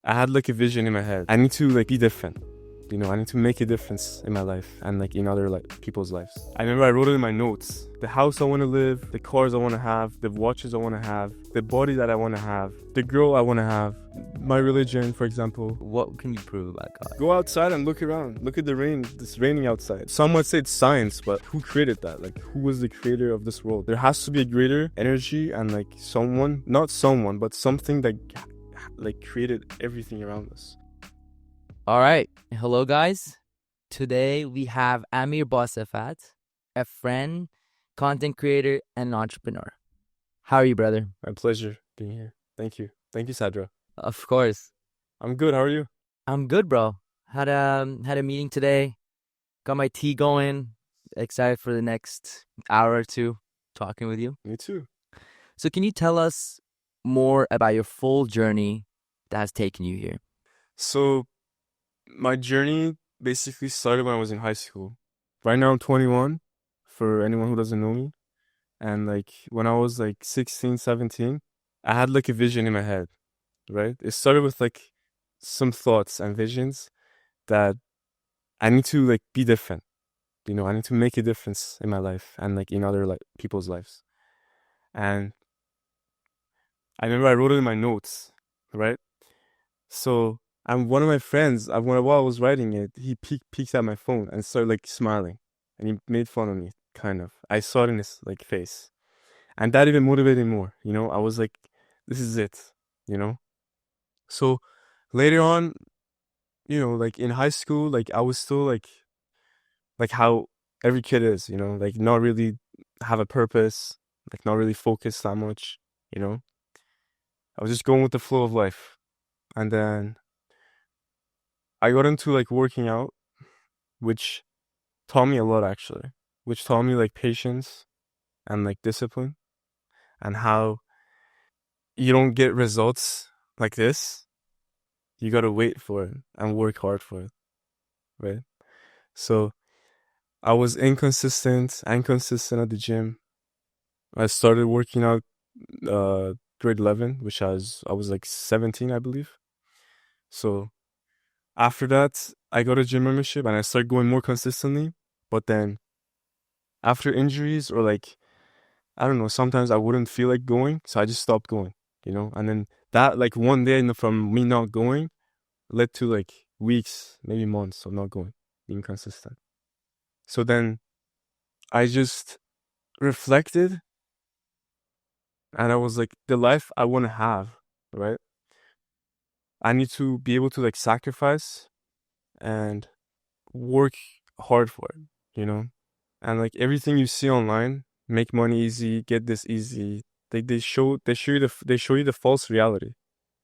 I had like a vision in my head. I need to like be different. You know, I need to make a difference in my life and like in other like people's lives. I remember I wrote it in my notes. The house I want to live, the cars I want to have, the watches I want to have, the body that I want to have, the girl I want to have, my religion, for example. What can you prove about God? Go outside and look around. Look at the rain. It's raining outside. Some might say it's science, but who created that? Like, who was the creator of this world? There has to be a greater energy and like someone, not someone, but something that like created everything around us. All right. Hello, guys. Today we have Amir Basefat, a friend, content creator, and an entrepreneur. How are you, brother? My pleasure being here. Thank you. Thank you, SADRA. Of course. I'm good. How are you? I'm good, bro. Had a meeting today. Got my tea going. Excited for the next hour or two talking with you. Me too. So can you tell us more about your full journey that has taken you here? So, my journey basically started when I was in high school. Right now I'm 21, for anyone who doesn't know me. And like when I was like 16, 17, I had like a vision in my head, right? It started with like some thoughts and visions that I need to like be different. You know, I need to make a difference in my life and like in other like people's lives. And I remember I wrote it in my notes, right? So, and one of my friends, while I was writing it, he peeked at my phone and started like smiling, and he made fun of me, kind of. I saw it in his like face, and that even motivated me more. You know, I was like, this is it. You know. So later on, you know, like in high school, like I was still like how every kid is, you know, like not really have a purpose, like not really focused that much. You know, I was just going with the flow of life, and then I got into like working out, which taught me a lot actually, which taught me like patience and like discipline and how you don't get results like this. You got to wait for it and work hard for it, right? So I was inconsistent at the gym. I started working out grade 11, which I was like 17, I believe. So after that, I got a gym membership and I started going more consistently. But then after injuries or like I don't know, sometimes I wouldn't feel like going, so I just stopped going, you know? And then that, like, one day from me not going led to, like, weeks, maybe months of not going, being consistent. So then I just reflected and I was like, the life I want to have, right? I need to be able to, like, sacrifice and work hard for it, you know? And, like, everything you see online, make money easy, get this easy, they show you the false reality.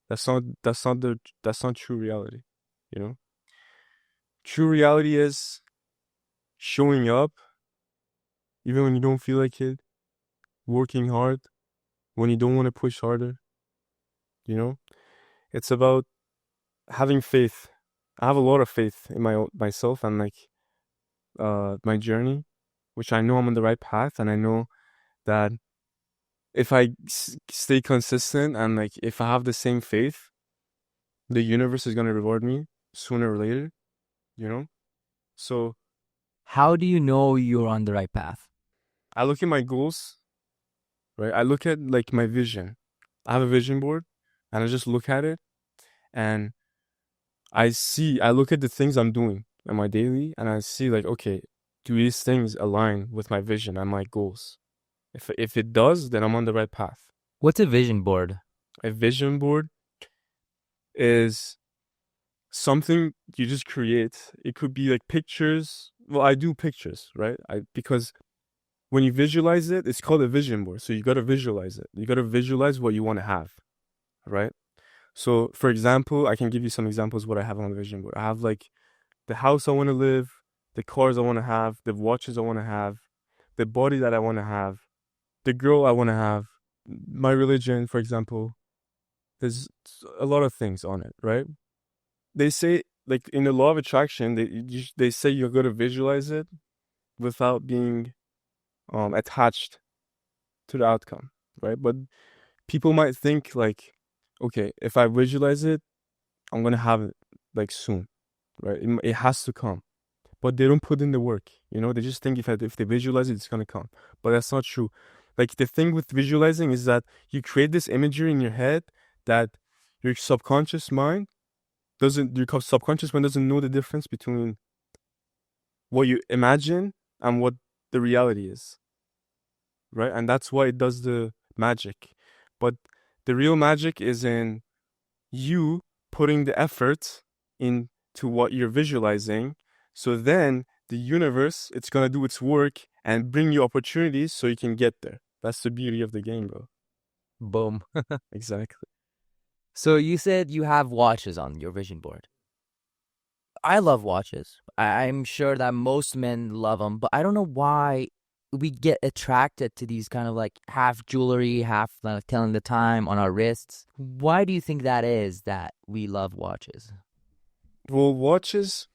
That's not true reality, you know? True reality is showing up even when you don't feel like it, working hard when you don't want to push harder, you know? It's about having faith. I have a lot of faith in myself and like my journey, which I know I'm on the right path, and I know that if I stay consistent and like if I have the same faith, the universe is going to reward me sooner or later, you know? So How do you know you're on the right path? I look at my goals, right? I look at like my vision. I have a vision board and I just look at it and I look at the things I'm doing in my daily and I see like, okay, do these things align with my vision and my goals? If it does, then I'm on the right path. What's a vision board? A vision board is something you just create. It could be like pictures. Well, I do pictures, right? Because when you visualize it, it's called a vision board. So you got to visualize it. You got to visualize what you want to have, right? So, for example, I can give you some examples of what I have on the vision board. I have like the house I want to live, the cars I want to have, the watches I want to have, the body that I want to have, the girl I want to have, my religion, for example. There's a lot of things on it, right? They say, like in the law of attraction, they say you're going to visualize it without being attached to the outcome, right? But people might think like, okay, if I visualize it, I'm gonna have it like soon, right? It has to come, but they don't put in the work. They just think if they visualize it, it's gonna come, but that's not true. Like the thing with visualizing is that you create this imagery in your head that your subconscious mind your subconscious mind doesn't know the difference between what you imagine and what the reality is, right? And that's why it does the magic. But the real magic is in you putting the effort into what you're visualizing. So then the universe, it's gonna do its work and bring you opportunities so you can get there. That's the beauty of the game, bro. Boom. Exactly. So you said you have watches on your vision board. I love watches. I'm sure that most men love them, but I don't know why we get attracted to these kind of like half jewelry, half like telling the time on our wrists. Why do you think that is that we love watches? Well, watches,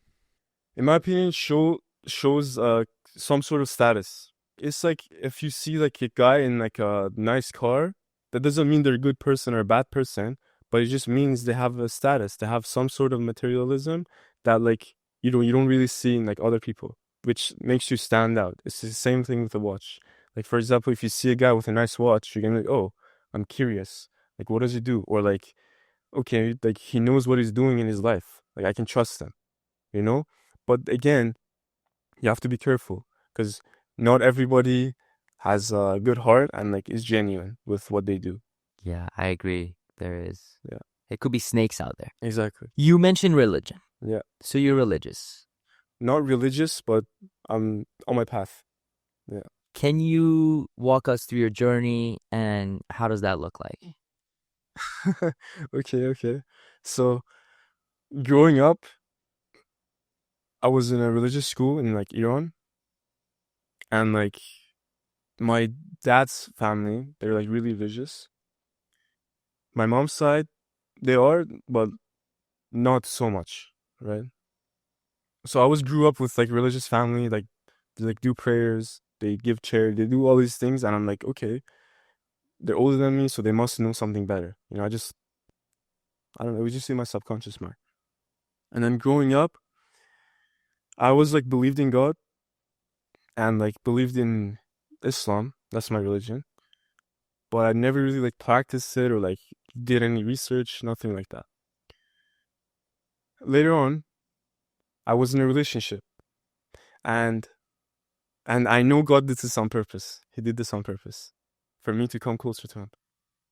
in my opinion, shows some sort of status. It's like if you see like a guy in like a nice car, that doesn't mean they're a good person or a bad person, but it just means they have a status. They have some sort of materialism that like you don't really see in like other people, which makes you stand out. It's the same thing with a watch. Like for example, if you see a guy with a nice watch, you're gonna be like, oh, I'm curious. Like what does he do? Or like, okay, like he knows what he's doing in his life. Like I can trust him, you know? But again, you have to be careful because not everybody has a good heart and like is genuine with what they do. Yeah, I agree. There is. Yeah, It could be snakes out there. exactly. You mentioned religion. Yeah, So you're religious. not religious, but I'm on my path. Yeah. Can you walk us through your journey and how does that look like? Okay, okay. So growing up, I was in a religious school in like Iran, and like my dad's family, they're like really religious. My mom's side, they are, but not so much, right? So I was grew up with like religious family, like they like do prayers, they give charity, they do all these things, and I'm like, okay, they're older than me, so they must know something better. I don't know, it was just in my subconscious mind. And then growing up, I was like believed in God and like believed in Islam. That's my religion. But I never really like practiced it or like did any research, nothing like that. Later on, I was in a relationship and I know God did this on purpose. He did this on purpose for me to come closer to him.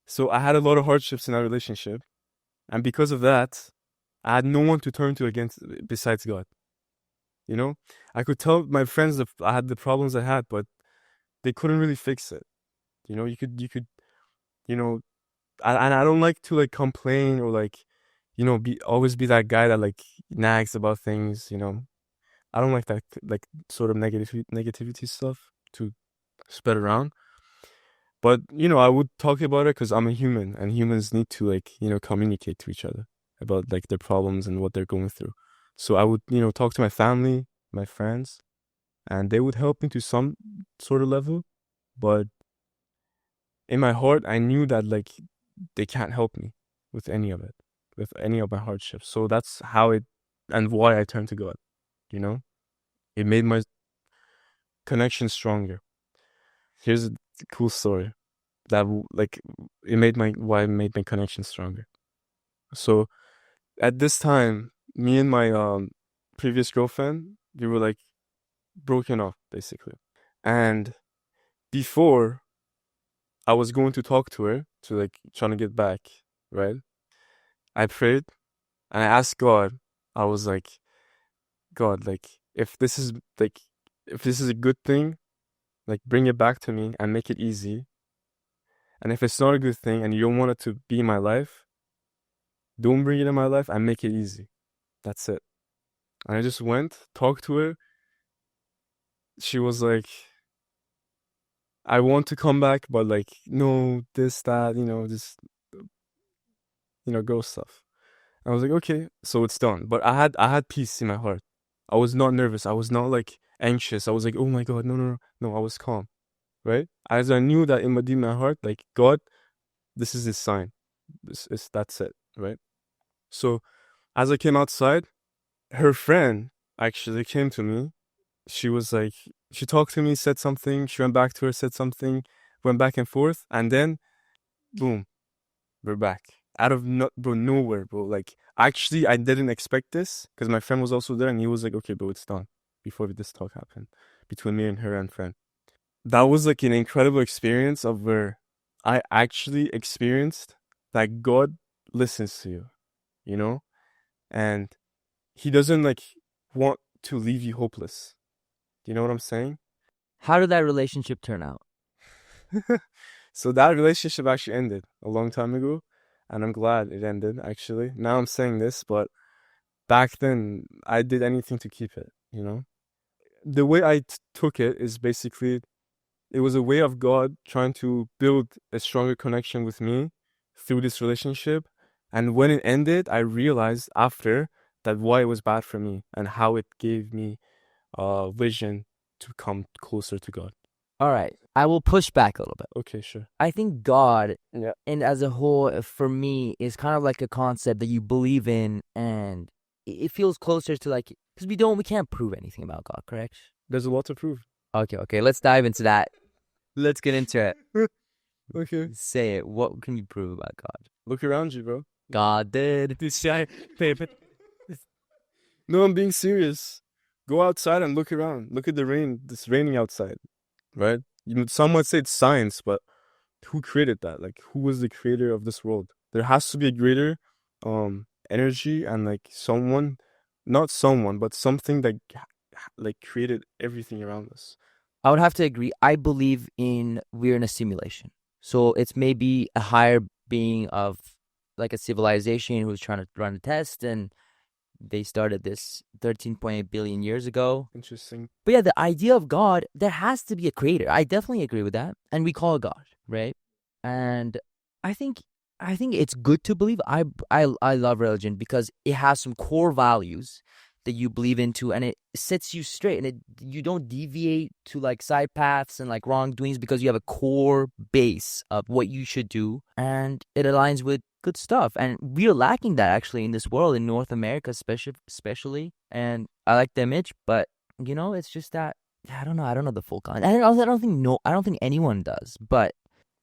So I had a lot of hardships in that relationship, and because of that, I had no one to turn to against besides God. You know, I could tell my friends that I had the problems I had, but they couldn't really fix it. You know, and I don't like to like complain or like, be always be that guy that like nags about things. I don't like that like sort of negativity stuff to spread around. But I would talk about it because I'm a human, and humans need to like communicate to each other about like their problems and what they're going through. So I would talk to my family, my friends, and they would help me to some sort of level. But in my heart, I knew that like they can't help me with any of it, with any of my hardships. So that's how it and why I turned to God. You know, it made my connection stronger. Here's a cool story like it made my why it made my connection stronger. So at this time, me and my previous girlfriend, we were like broken off basically. And before I was going to talk to her to like trying to get back, right? I prayed and I asked God, I was like, God, like if this is a good thing, like bring it back to me and make it easy. And if it's not a good thing and you don't want it to be in my life, don't bring it in my life and make it easy. That's it. And I just went, talked to her. She was like, I want to come back, but like, no, this, that, just, girl stuff. I was like, okay, so it's done. But I had peace in my heart. I was not nervous. I was not like anxious. I was like, oh my God, no, no, no. No, I was calm, right? As I knew that in my deep my heart, like, God, this is his sign. That's it, right? So As I came outside, her friend actually came to me. She was like, she talked to me, said something. She went back to her, said something, went back and forth, and then boom, we're back. Out of bro, nowhere, bro. Like, actually, I didn't expect this because my friend was also there, and he was like, "Okay, bro, it's done." Before this talk happened between me and her and friend, that was like an incredible experience of where I actually experienced that God listens to you, you know, and He doesn't like want to leave you hopeless. Do you know what I'm saying? How did that relationship turn out? So that relationship actually ended a long time ago, and I'm glad it ended actually. Now I'm saying this, but back then I did anything to keep it, you know? The way I took it is basically it was a way of God trying to build a stronger connection with me through this relationship. And when it ended, I realized after that why it was bad for me and how it gave me vision to come closer to God. All right, I will push back a little bit. Okay, sure. I think God, Yeah. and as a whole, for me, is kind of like a concept that you believe in, and it feels closer to like, because we can't prove anything about God, correct? There's a lot to prove. Okay, let's dive into that. Let's get into it. Okay. Say it. What can you prove about God? Look around you, bro. God did this guy, baby. No, I'm being serious. Go outside and look around. Look at the rain. It's raining outside, right? Some might say it's science, but who created that? Like, who was the creator of this world? There has to be a greater energy and like someone, not someone, but something that like created everything around us. I would have to agree. I believe we're in a simulation. So it's maybe a higher being of like a civilization who's trying to run a test, and they started this 13.8 billion years ago. Interesting. But yeah, the idea of God, there has to be a creator. I definitely agree with that. And we call it God, right? And I think it's good to believe. I love religion because it has some core values that you believe into, and it sets you straight, and you don't deviate to like side paths and like wrongdoings because you have a core base of what you should do, and it aligns with good stuff. And we're lacking that actually in this world, in North America especially. And I like the image, but it's just that I don't know the full context. I don't think anyone does, but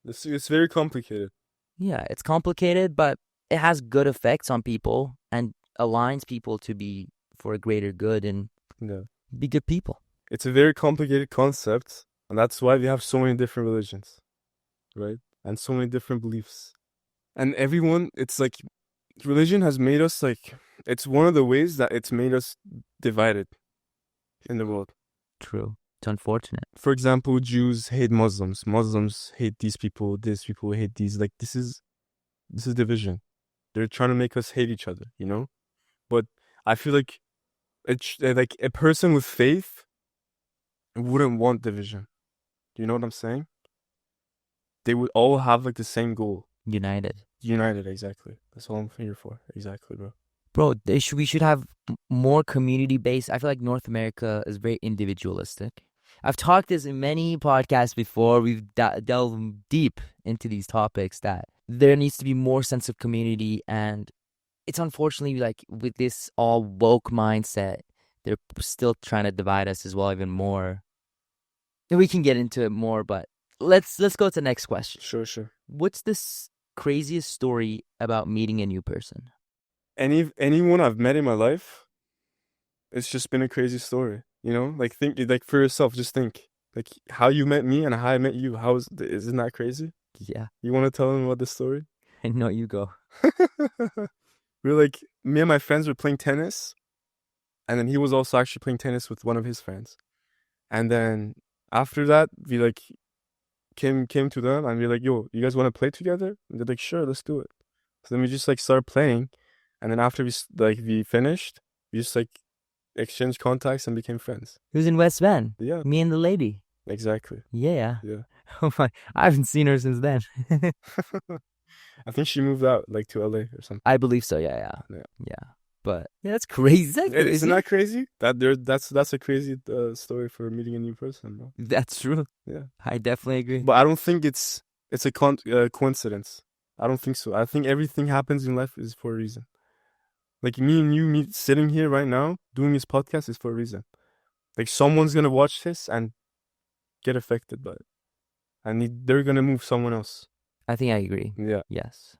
It's very complicated. yeah, it's complicated, but it has good effects on people and aligns people to be for a greater good and be good people. It's a very complicated concept, and that's why we have so many different religions, right? And so many different beliefs. And everyone, it's like religion has made us like, it's one of the ways that it's made us divided in the world. True. It's unfortunate. For example, Jews hate Muslims. Muslims hate these people hate these. Like, this is division. They're trying to make us hate each other, you know? But I feel like it's like a person with faith wouldn't want division. Do you know what I'm saying? They would all have like the same goal. United, exactly. That's all I'm here for. Exactly, bro. Bro, we should have more community-based. I feel like North America is very individualistic. I've talked this in many podcasts before. We've delved deep into these topics that there needs to be more sense of community, and it's unfortunately like with this all woke mindset, they're still trying to divide us as well even more. And we can get into it more, but let's go to the next question. Sure. What's this craziest story about meeting a new person? Anyone I've met in my life, it's just been a crazy story. You know, like think like for yourself. Just think like how you met me and how I met you. Isn't that crazy? Yeah, You want to tell them about this story? I know you go. We're like me and my friends were playing tennis, and then he was also actually playing tennis with one of his friends. And then after that, we like came to them and we're like, "Yo, you guys want to play together?" And they're like, "Sure, let's do it." So then we just like started playing, and then after we finished, we just like exchanged contacts and became friends. He was in West Van. Yeah, Me and the lady. exactly. Yeah. Yeah. Oh my! I haven't seen her since then. I think she moved out like to LA or something. I believe so. Yeah. Yeah. But yeah, that's crazy. Isn't that crazy? That's a crazy story for meeting a new person, bro. That's true. Yeah, I definitely agree. but I don't think it's a coincidence. I don't think so. I think everything happens in life is for a reason. Like me and you sitting here right now doing this podcast is for a reason. Like someone's gonna watch this and get affected by it, and they're gonna move someone else. I think I agree. Yeah, Yes.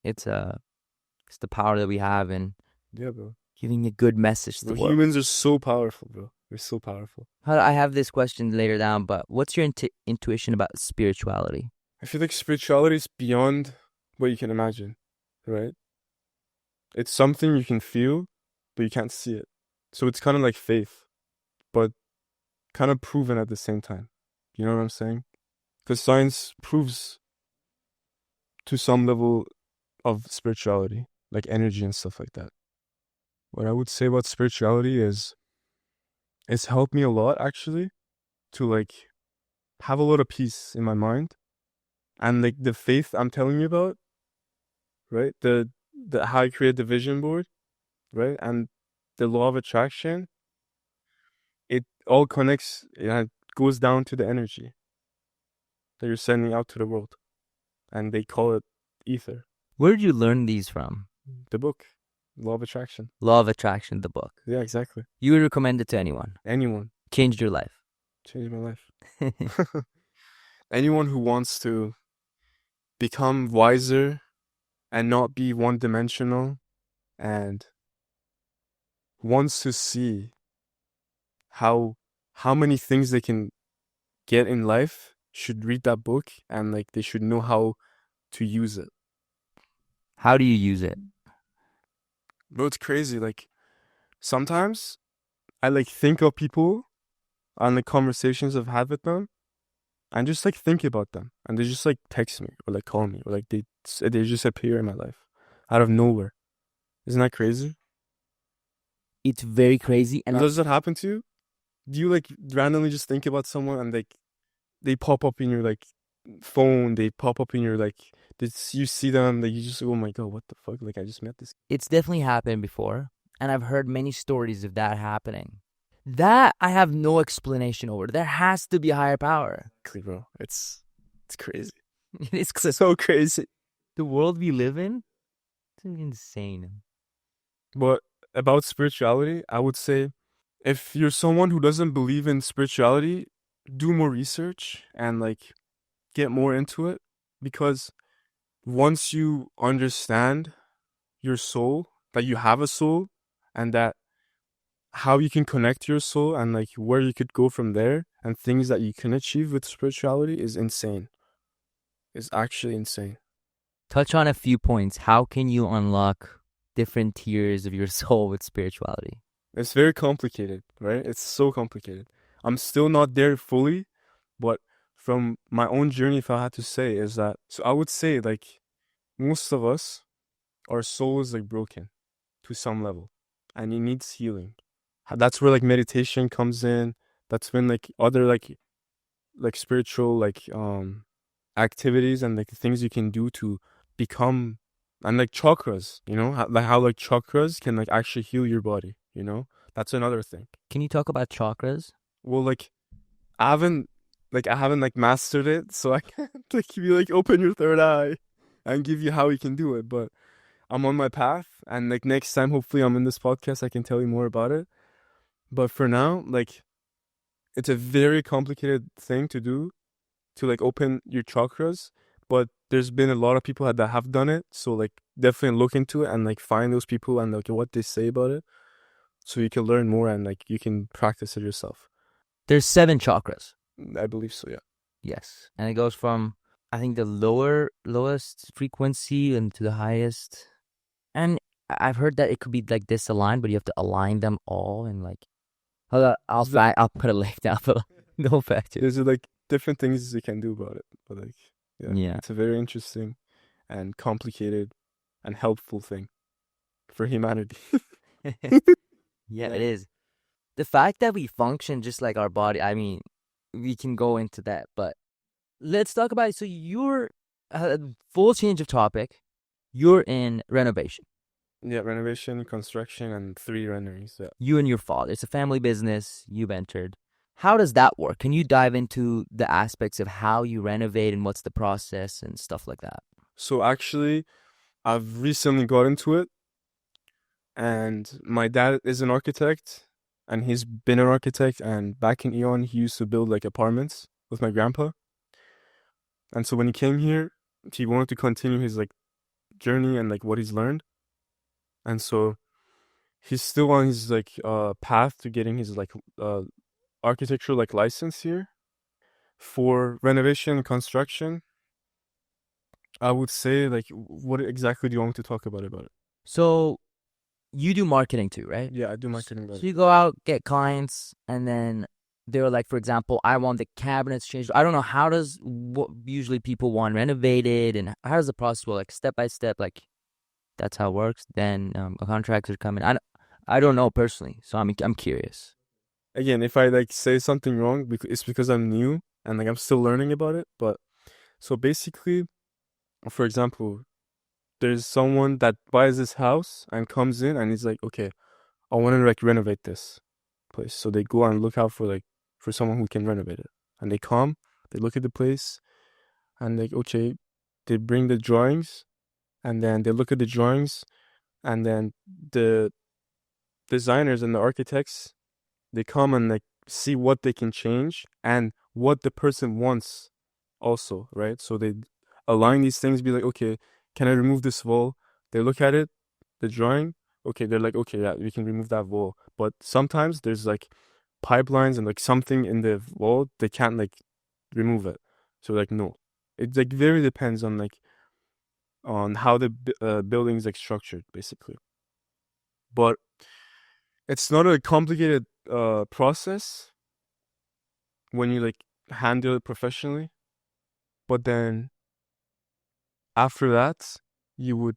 It's the power that we have in yeah, bro. giving a good message to the Bro, world. humans are so powerful, bro. They're so powerful. I have this question later down, but what's your intuition about spirituality? I feel like spirituality is beyond what you can imagine, right? It's something you can feel, but you can't see it. So it's kind of like faith, but kind of proven at the same time. You know what I'm saying? Because science proves to some level of spirituality, like energy and stuff like that. What I would say about spirituality is it's helped me a lot actually to like have a lot of peace in my mind. And like the faith I'm telling you about, right? The how I create the vision board, right? And the law of attraction, it all connects, it goes down to the energy that you're sending out to the world. And they call it ether. Where did you learn these from? The book, Law of Attraction. Law of Attraction, the book. Yeah, exactly. You would recommend it to anyone. Anyone. Changed your life. Changed my life. Anyone who wants to become wiser and not be one-dimensional and wants to see how many things they can get in life should read that book, and like they should know how to use it. How do you use it? Bro, it's crazy. Like sometimes I like think of people and the conversations I've had with them and just like think about them, and they just like text me or like call me or like they just appear in my life out of nowhere. Isn't that crazy? It's very crazy. And does that happen to you? Do you like randomly just think about someone and like they pop up in your like phone, they pop up in your like you see them, like you just, oh my god, what the fuck, like I just met this. It's definitely happened before, and I've heard many stories of that happening. That I have no explanation over. There has to be a higher power. Exactly, bro. It's crazy. It's so crazy. The world we live in, it's insane. But about spirituality, I would say if you're someone who doesn't believe in spirituality, do more research and like get more into it, because once you understand your soul, that you have a soul, and that how you can connect your soul and like where you could go from there and things that you can achieve with spirituality is insane. It's actually insane. Touch on a few points. How can you unlock different tiers of your soul with spirituality? It's very complicated, right? It's so complicated. I'm still not there fully, but from my own journey, if I had to say, is that, so I would say like most of us, our soul is like broken to some level and it needs healing. That's where like meditation comes in. That's when like other like spiritual like activities and like things you can do to become, and like chakras, you know, how like chakras can like actually heal your body, you know. That's another thing. Can you talk about chakras? Well, like I haven't like mastered it, so I can't like be like open your third eye and give you how you can do it, but I'm on my path, and like next time hopefully I'm in this podcast I can tell you more about it. But for now, like it's a very complicated thing to do, to like open your chakras, but there's been a lot of people that have done it, so like definitely look into it and like find those people and like what they say about it, so you can learn more and like you can practice it yourself. There's 7 chakras. I believe so, yeah. Yes. And it goes from, I think, the lowest frequency and to the highest. And I've heard that it could be like disaligned, but you have to align them all and like, hold on, I'll put a link down below. No fact. There's like different things you can do about it, but like Yeah. it's a very interesting and complicated and helpful thing for humanity. Yeah, it is. The fact that we function just like our body, I mean, we can go into that, but let's talk about it. So you're full change of topic. You're in renovation. Yeah, renovation, construction, and 3 renderings. Yeah. You and your father. It's a family business you've entered. How does that work? Can you dive into the aspects of how you renovate and what's the process and stuff like that? So actually, I've recently got into it. And my dad is an architect, and he's been an architect. And back in Eon, he used to build like apartments with my grandpa. And so when he came here, he wanted to continue his like journey and like what he's learned. And so he's still on his like path to getting his like architectural like license here for renovation and construction. I would say like what exactly do you want me to talk about it? So you do marketing too, right? Yeah, I do marketing about So it. you go out, get clients, and then they're like, for example, I want the cabinets changed. I don't know, how does what usually people want renovated, and how does the process go? Like step by step, like that's how it works. Then a contractor come in. I don't know personally, so I'm curious. Again, if I like say something wrong, it's because I'm new and like I'm still learning about it. But so basically, for example, there's someone that buys this house and comes in and he's like, okay, I want to like renovate this place. So they go and look out for like for someone who can renovate it. And they come, they look at the place, and like okay, they bring the drawings, and then they look at the drawings, and then the designers and the architects, they come and like see what they can change and what the person wants also, right? So they align these things, be like, okay, can I remove this wall? They look at it, the drawing, okay, they're like, okay, yeah, we can remove that wall. But sometimes there's like pipelines and like something in the wall, they can't like remove it. So like no. It like very depends on like on how the building is like structured basically. But it's not a complicated process when you like handle it professionally. But then after that, you would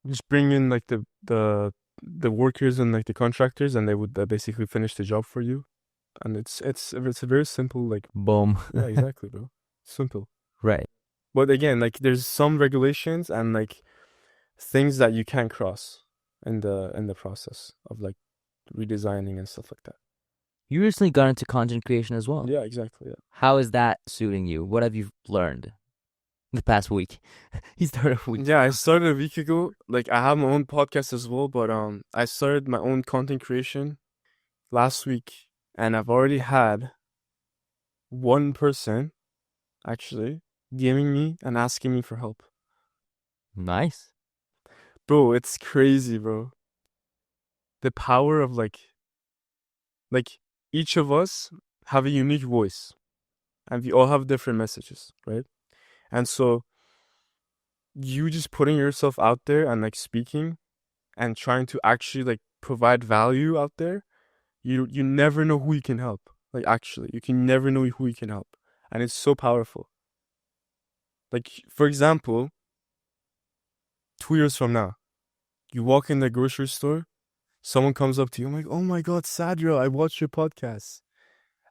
just bring in like the workers and like the contractors, and they would basically finish the job for you. And it's a very simple like Boom. yeah, exactly, bro. Simple. Right. But again, like there's some regulations and like things that you can't cross in the process of like redesigning and stuff like that. You recently got into content creation as well. Yeah, exactly. Yeah. How is that suiting you? What have you learned the past week? You started a week. Yeah, I started a week ago. Like I have my own podcast as well, but I started my own content creation last week, and I've already had one person actually DMing me and asking me for help. Nice. Bro, it's crazy, bro. The power of like each of us have a unique voice, and we all have different messages, right? And so you just putting yourself out there and like speaking and trying to actually like provide value out there, you never know who you can help. Like actually, you can never know who you can help, and it's so powerful. Like for example, 2 years from now, you walk in the grocery store, someone comes up to you, I'm like, oh my god, Sadra, I watched your podcast.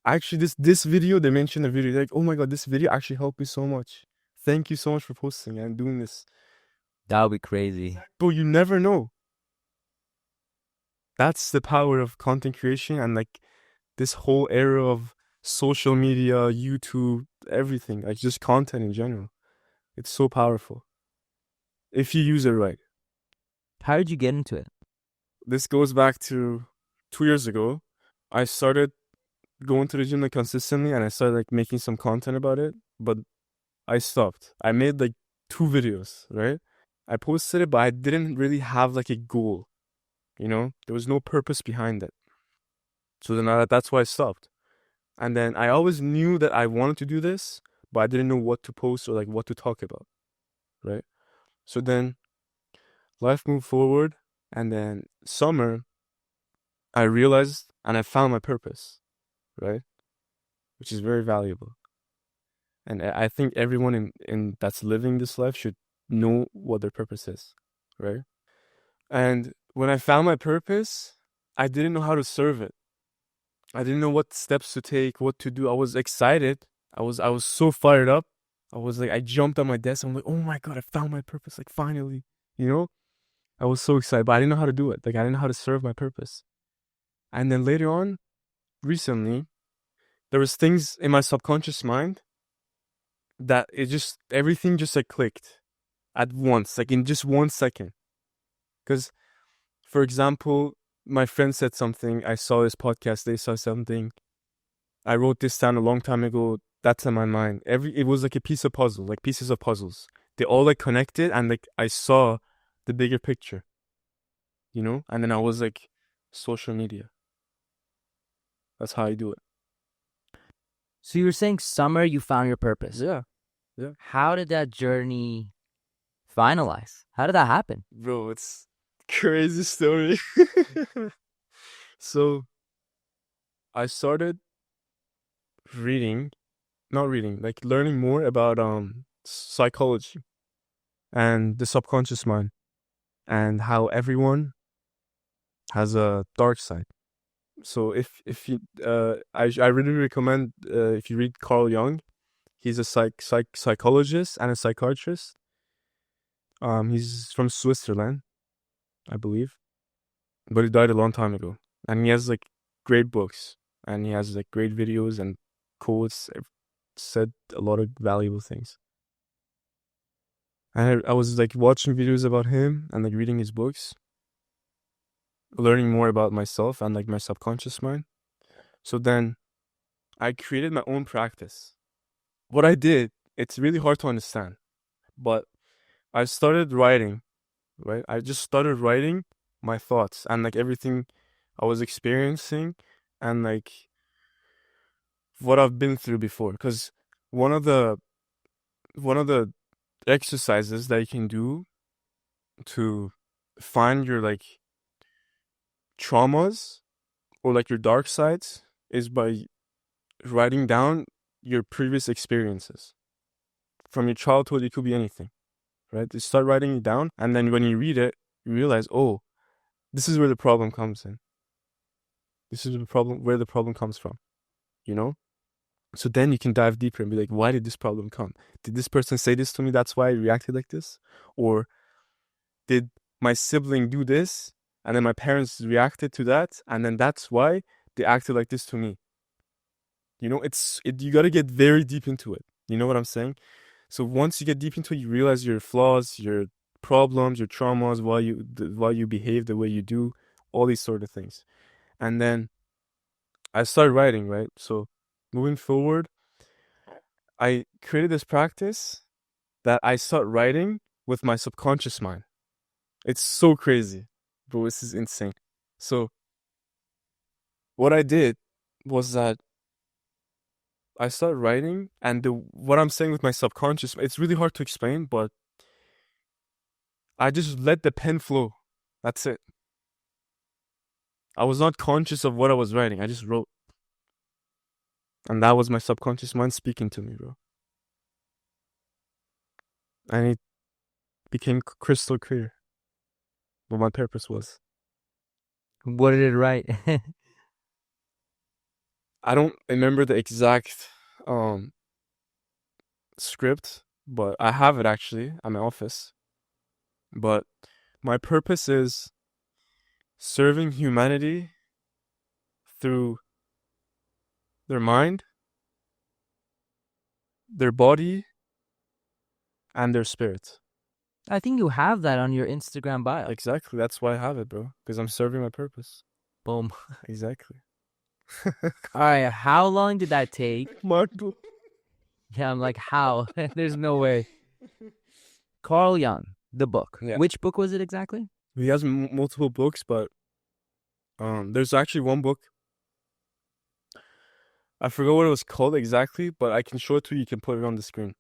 Actually, this video, they mentioned a video, like, oh my god, this video actually helped me so much. Thank you so much for posting and doing this. That would be crazy. But you never know. That's the power of content creation and like this whole era of social media, YouTube, everything, like just content in general. It's so powerful if you use it right. How did you get into it? This goes back to 2 years ago. I started going to the gym like consistently, and I started like making some content about it, but I stopped. I made like 2 videos, right? I posted it, but I didn't really have like a goal, you know? There was no purpose behind it. So then that's why I stopped. And then I always knew that I wanted to do this, but I didn't know what to post or like what to talk about, right? So then life moved forward, and then summer, I realized and I found my purpose, right? Which is very valuable. And I think everyone in that's living this life should know what their purpose is, right? And when I found my purpose, I didn't know how to serve it. I didn't know what steps to take, what to do. I was excited. I was so fired up. I was like, I jumped on my desk. I'm like, oh my god, I found my purpose. Like finally, you know. I was so excited, but I didn't know how to do it. Like I didn't know how to serve my purpose. And then later on, recently, there was things in my subconscious mind that it just everything just like clicked at once, like in just 1 second. Because for example, my friend said something. I saw this podcast. They saw something. I wrote this down a long time ago. That's in my mind. It was like a piece of puzzle, like pieces of puzzles. They all like connected, and like I saw the bigger picture, you know. And then I was like, social media. That's how I do it. So you were saying summer you found your purpose. Yeah. How did that journey finalize? How did that happen? Bro, it's crazy story. So I started like learning more about psychology and the subconscious mind and how everyone has a dark side. So if you I really recommend if you read Carl Jung, he's a psychologist and a psychiatrist. He's from Switzerland, I believe, but he died a long time ago. And he has like great books, and he has like great videos and quotes. Said a lot of valuable things. I was like watching videos about him and like reading his books, learning more about myself and like my subconscious mind. So then I created my own practice. What I did, it's really hard to understand, but I started writing, right? I just started writing my thoughts and like everything I was experiencing and like what I've been through before. Because one of the exercises that you can do to find your like traumas or like your dark sides is by writing down your previous experiences from your childhood. It could be anything, right? You start writing it down, and then when you read it, you realize, oh, this is where the problem comes in. This is the problem, where the problem comes from, you know? So then you can dive deeper and be like, why did this problem come? Did this person say this to me? That's why I reacted like this? Or did my sibling do this? And then my parents reacted to that. And then that's why they acted like this to me. You know, you got to get very deep into it. You know what I'm saying? So once you get deep into it, you realize your flaws, your problems, your traumas, why you behave the way you do, all these sort of things. And then I started writing, right? So moving forward, I created this practice that I start writing with my subconscious mind. It's so crazy, bro. This is insane. So what I did was that I started writing, and what I'm saying with my subconscious, it's really hard to explain, but I just let the pen flow. That's it. I was not conscious of what I was writing. I just wrote. And that was my subconscious mind speaking to me, bro. And it became crystal clear what my purpose was. What did it write? I don't remember the exact script, but I have it actually at my office. But my purpose is serving humanity through their mind, their body, and their spirit. I think you have that on your Instagram bio. Exactly. That's why I have it, bro. Because I'm serving my purpose. Boom. Exactly. All right, how long did that take? Marco. Yeah, I'm like, how? There's no way. Carl Jung, the book. Yeah. Which book was it exactly? He has multiple books, but there's actually one book. I forgot what it was called exactly, but I can show it to you. You can put it on the screen.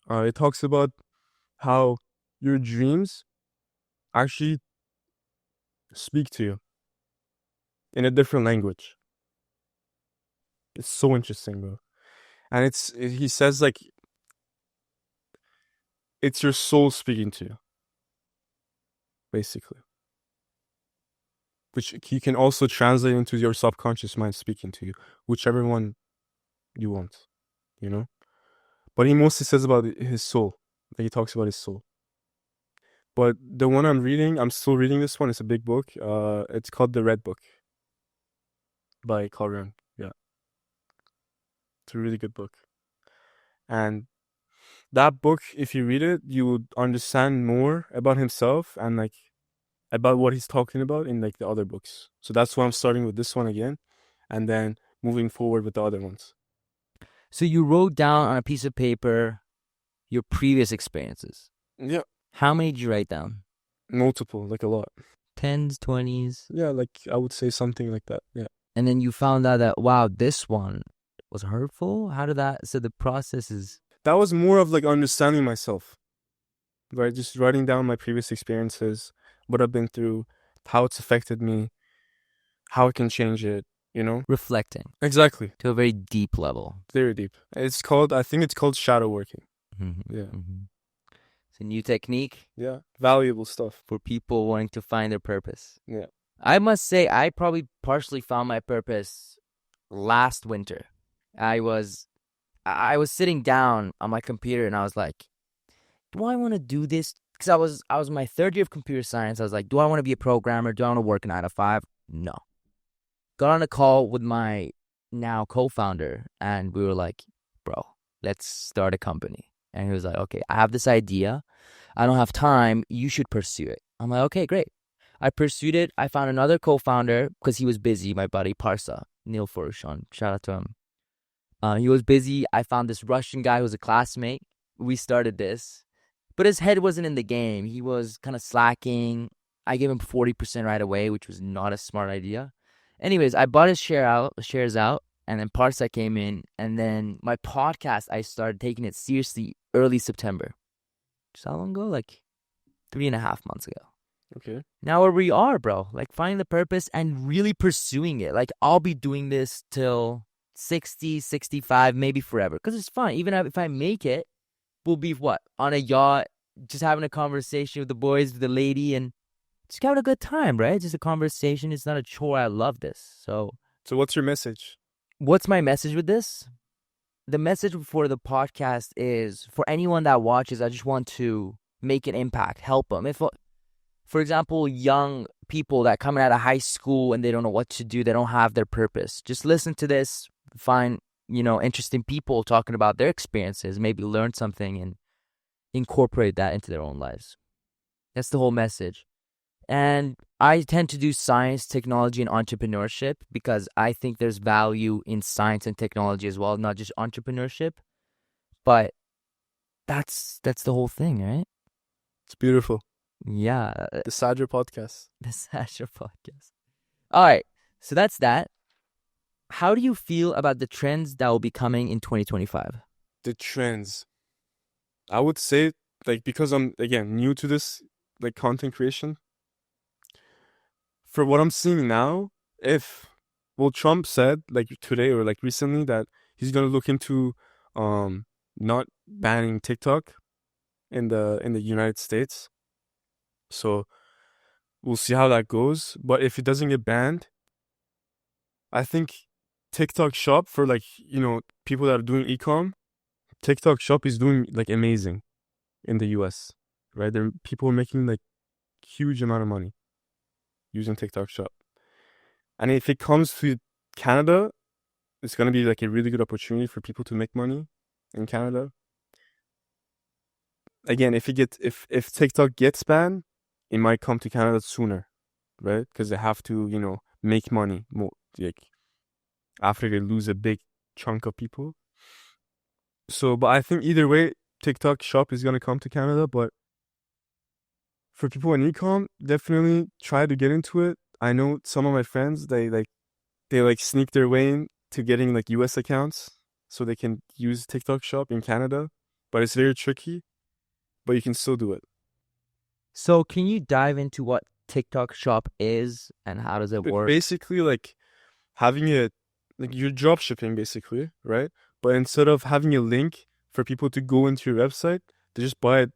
It talks about how your dreams actually speak to you in a different language. It's so interesting, bro. And he says like it's your soul speaking to you, basically. Which he can also translate into your subconscious mind speaking to you, whichever one you want, you know? But he mostly says about his soul. Like he talks about his soul. But the one I'm still reading this one. It's a big book. It's called The Red Book by Carl Jung. Yeah. It's a really good book. And that book, if you read it, you would understand more about himself and like about what he's talking about in like the other books. So that's why I'm starting with this one again, and then moving forward with the other ones. So you wrote down on a piece of paper your previous experiences. Yeah, How many did you write down? multiple, like a lot. 10s, 20s? Yeah, like I would say something like that. Yeah. And then you found out that, wow, this one was hurtful? How did that? So the process is. That was more of like understanding myself, right? Just writing down my previous experiences, what I've been through, how it's affected me, how I can change it, you know? Reflecting Exactly. to a very deep level. Very deep. I think it's called shadow working. Mm-hmm. Yeah. Mm-hmm. It's a new technique Yeah. Valuable stuff. for people wanting to find their purpose. Yeah. I must say, I probably partially found my purpose last winter. I was sitting down on my computer and I was like, do I want to do this? Because I was in my third year of computer science. I was like, do I want to be a programmer? Do I want to work 9 to 5? No. Got on a call with my now co-founder and we were like, bro, let's start a company. And he was like, okay, I have this idea. I don't have time. You should pursue it. I'm like, okay, great. I pursued it. I found another co-founder because he was busy, my buddy Parsa, Neil Furushon. Shout out to him. He was busy. I found this Russian guy who was a classmate. We started this. But his head wasn't in the game. He was kind of slacking. I gave him 40% right away, which was not a smart idea. Anyways, I bought his shares out, and then Parsa came in. And then my podcast, I started taking it seriously early September. Just how long ago? Like 3.5 months ago. Okay. Now where we are, bro. Like finding the purpose and really pursuing it. Like I'll be doing this till 60, 65, maybe forever. Because it's fun. Even if I make it, we'll be what? On a yacht, just having a conversation with the boys, with the lady, and just having a good time, right? Just a conversation. It's not a chore. I love this. So what's your message? what's my message with this? The message for the podcast is for anyone that watches, I just want to make an impact, help them. If, for example, young people that coming out of high school and they don't know what to do, they don't have their purpose. Just listen to this, find, interesting people talking about their experiences, maybe learn something and incorporate that into their own lives. That's the whole message. And I tend to do science, technology, and entrepreneurship because I think there's value in science and technology as well, not just entrepreneurship. But that's the whole thing, right? It's beautiful. Yeah. The SADRA podcast. The SADRA podcast. All right. So that's that. How do you feel about the trends that will be coming in 2025? The trends. I would say, like, because I'm, again, new to this, like, content creation. For what I'm seeing now, Trump said, like, today or, like, recently that he's going to look into not banning TikTok in the United States. So we'll see how that goes. But if it doesn't get banned, I think TikTok Shop for like, people that are doing e-com, TikTok Shop is doing like amazing in the US, right? People are making like huge amount of money using TikTok Shop. And if it comes to Canada, it's going to be like a really good opportunity for people to make money in Canada. Again, if TikTok gets banned, it might come to Canada sooner, right? Because they have to, make money more, like, after they lose a big chunk of people. So, but I think either way, TikTok Shop is going to come to Canada. But for people in e-com, definitely try to get into it. I know some of my friends, they sneak their way in to getting like US accounts so they can use TikTok Shop in Canada. But it's very tricky, but you can still do it. So can you dive into what TikTok Shop is and how does it work? Basically, like having you're drop shipping basically, right? But instead of having a link for people to go into your website, they just buy it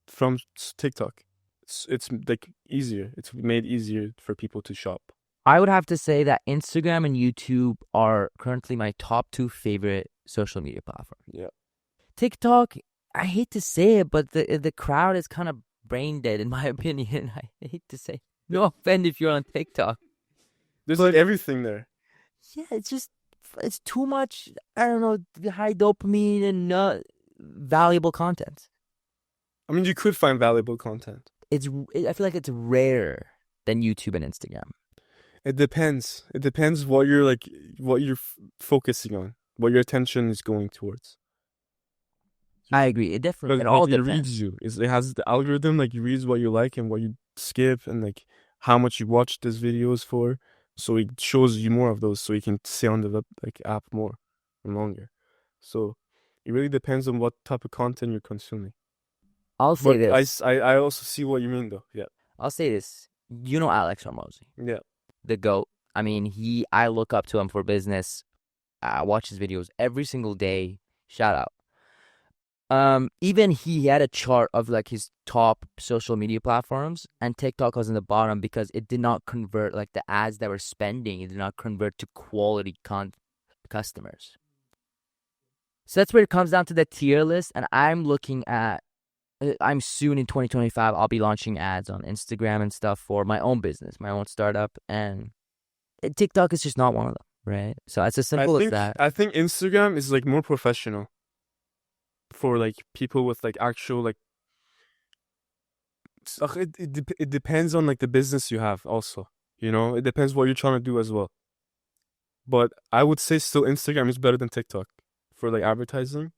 from TikTok. It's like easier. It's made easier for people to shop. I would have to say that Instagram and YouTube are currently my top 2 favorite social media platforms. Yeah. TikTok, I hate to say it, but the crowd is kind of brain dead in my opinion. I hate to say. No offense if you're on TikTok. There's like everything there. Yeah, it's too much, I don't know, high dopamine and not valuable content. I mean, you could find valuable content. I feel like it's rare. than YouTube and Instagram? It depends. It depends what you're like, what you're focusing on, what your attention is going towards. I agree. It Because all like it depends. reads you. It has the algorithm, like it reads what you like and what you skip, and like how much you watch these videos for. So it shows you more of those, so you can stay on the like app more and longer. So it really depends on what type of content you're consuming. I'll say But this. I also see what you mean though. Yeah. I'll say this. You know Alex Hormozy, Yeah. the GOAT. I mean, I look up to him for business. I watch his videos every single day. Shout out. Even he had a chart of like his top social media platforms, and TikTok was in the bottom because it did not convert, like the ads that were spending, it did not convert to quality customers. So that's where it comes down to the tier list, and I'm looking at. I'm soon in 2025. I'll be launching ads on Instagram and stuff for my own business, my own startup, and TikTok is just not one of them, right? So it's as simple as that. I think Instagram is like more professional for like people with like actual like it depends on like the business you have also. You know, it depends what you're trying to do as well. But I would say still Instagram is better than TikTok for like advertising,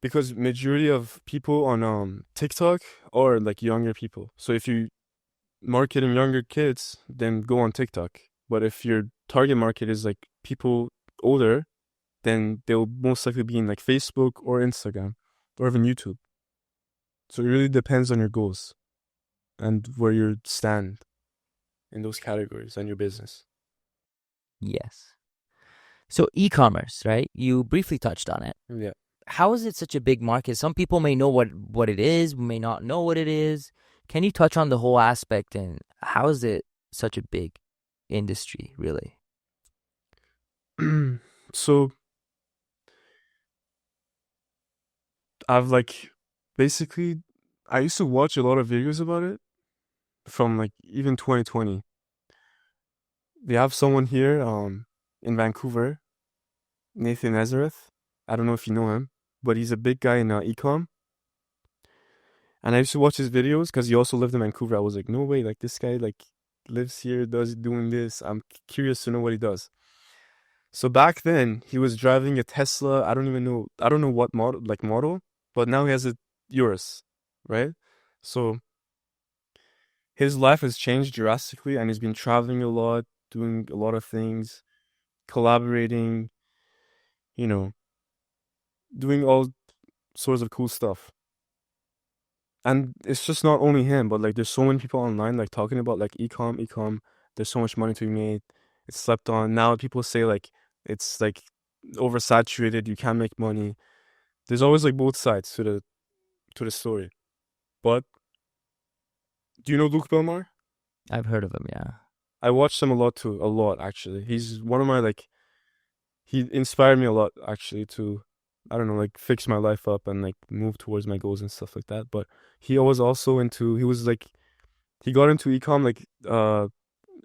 because majority of people on TikTok are like younger people. So if you marketing younger kids, then go on TikTok. But if your target market is like people older, then they'll most likely be in like Facebook or Instagram or even YouTube. So it really depends on your goals and where you stand in those categories and your business. Yes. So e-commerce, right? You briefly touched on it. Yeah. How is it such a big market? Some people may know what it is, may not know what it is. Can you touch on the whole aspect, and how is it such a big industry, really? So I've like basically I used to watch a lot of videos about it from like even 2020. We have someone here in Vancouver, Nathan Nazareth. I don't know if you know him, but he's a big guy in ecom. And I used to watch his videos because he also lived in Vancouver. I was like, no way, like this guy like lives here, doing this. I'm curious to know what he does. So back then he was driving a Tesla. I don't know what model, but now he has a Urus, right? So his life has changed drastically, and he's been traveling a lot, doing a lot of things, collaborating, you know, doing all sorts of cool stuff. And it's just not only him, but like there's so many people online like talking about like ecom. There's so much money to be made. It's slept on. Now people say like it's like oversaturated. You can't make money. There's always like both sides to the story. But do you know Luke Belmar? I've heard of him, yeah. I watched him a lot too, a lot actually. He's one of my like he inspired me a lot actually to I don't know, like fix my life up and like move towards my goals and stuff like that. But he was also into he was like he got into ecom like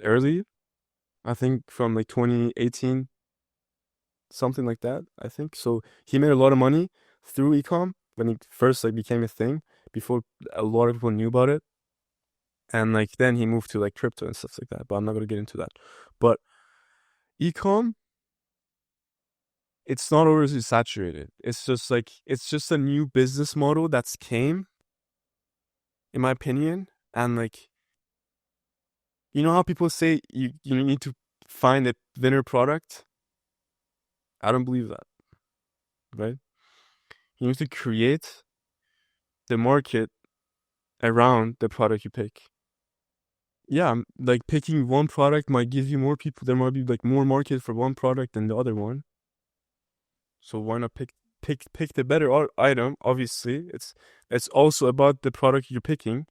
early, I think from like 2018, something like that, I think. So he made a lot of money through ecom when he first like became a thing before a lot of people knew about it. And like then he moved to like crypto and stuff like that. But I'm not gonna get into that. But ecom, it's not always saturated. It's just like it's just a new business model that's came, in my opinion. And like you know how people say you need to find a winner product? I don't believe that, right? You need to create the market around the product you pick. Yeah, like picking one product might give you more people. There might be like more market for one product than the other one. So why not pick the better item? Obviously, it's also about the product you're picking,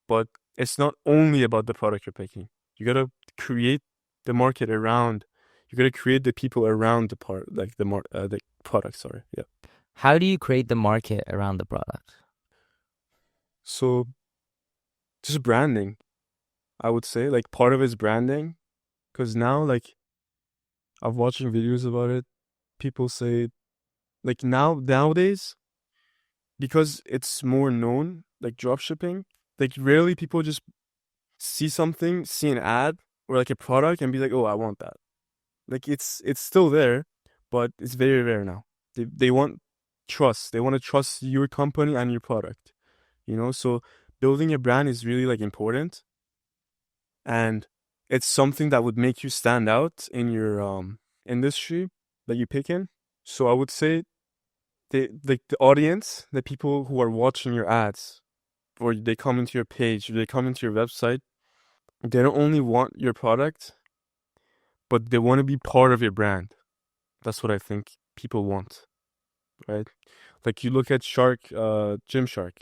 but it's not only about the product you're picking. You gotta create the market around. You gotta create the people around the part, like the product. Sorry, yeah. How do you create the market around the product? So just branding, I would say, like part of it is branding, because now like I'm watching videos about it. People say like nowadays because it's more known, like drop shipping, like rarely people just see something, see an ad or like a product and be like, oh, I want that. Like it's still there, but it's very rare now. They want trust. They want to trust your company and your product. You know, so building a brand is really like important, and it's something that would make you stand out in your industry that you pick in. So I would say the audience, the people who are watching your ads, or they come into your page, or they come into your website, they don't only want your product, but they want to be part of your brand. That's what I think people want, right? Like you look at Gymshark.